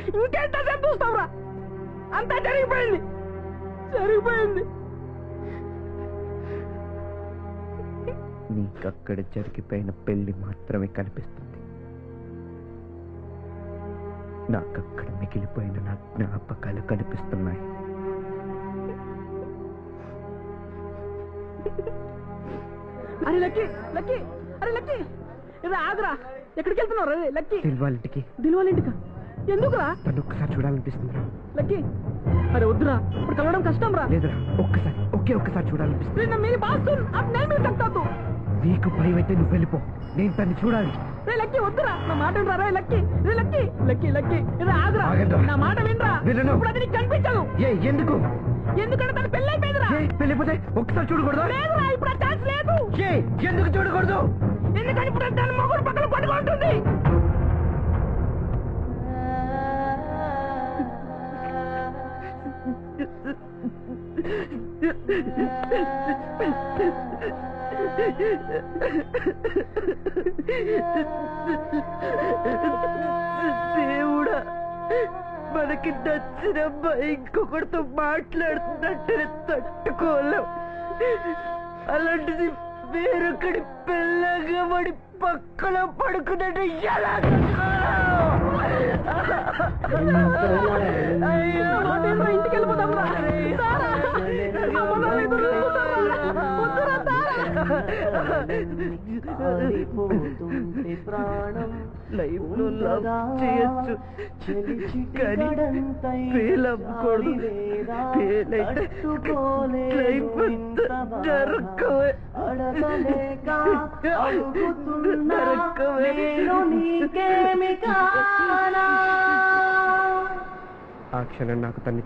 ఇంకెంతసేపు చూస్తావురా? అంతా జరిగిపోయింది జరిగిపోయింది. నీకక్కడ జరిగిపోయిన పెళ్లి మాత్రమే కనిపిస్తుంది. నాకక్కడ మిగిలిపోయిన నా జ్ఞాపకాలు కనిపిస్తున్నాయి. అరే లక్కీ లక్కీ, అరే లక్కీ, ఇది ఆగురా. ఎక్కడికి వెళ్తున్నావు రే లక్కీ? దిల్వాలింటికి. దిల్వాలింటికా? ఎందుకురా? తను ఒక్కసారి చూడాలనిపిస్తుంది. లక్కీ అరే వద్దురా, ఇప్పుడు కలవడం కష్టం రా. లేదురా, ఒక్కసారి చూడాలనిపిస్తుంది. मेरी बात सुन, अब नहीं मिल सकता तू. నీకు భయం అయితే నువ్వు వెళ్ళిపో, నేను తన్ని చూడాలి. రే లక్కీ వద్దురా, నా మాట వినరా రే లక్కీ. రే లక్కీ లక్కీ లక్కీ, ఇది ఆగురా. ఆగండ్రా. నా మాట వినరా. వినను. ఇప్పుడు అది నీకు కనిపించదు. ఎందుకు? ఎందుకంటే తన పెళ్ళి అయిపోయిందిరా. పెళ్ళిపోతే ఒక్కసారి చూడకూడదు? లేదురా, ఇప్పుడు ఆ ఛాన్స్ లేదు. ఎందుకు చూడకూడదు? ఎందుకని ఇప్పుడు తన మొగుడు పక్కన పట్టుకుంటుంది. దేవుడా, మనకి నచ్చిన అమ్మాయి ఇంకొకరితో మాట్లాడుతున్నట్టు తట్టుకోలేం. అలాంటిది వేరొకడి పిల్లగా పడి పక్కన పడుకున్నట్టు ఎలా ఇంటికి వెళ్ళిపోతాం రా. ప్రాణం లైఫ్ లో లవ్ చేయొచ్చు, కానీ ఫెయిల్ అవ్వకూడదు. ఫెయిల్ అయితే లైఫ్ నరకమే. ఆ క్షణం నాకు తన్ని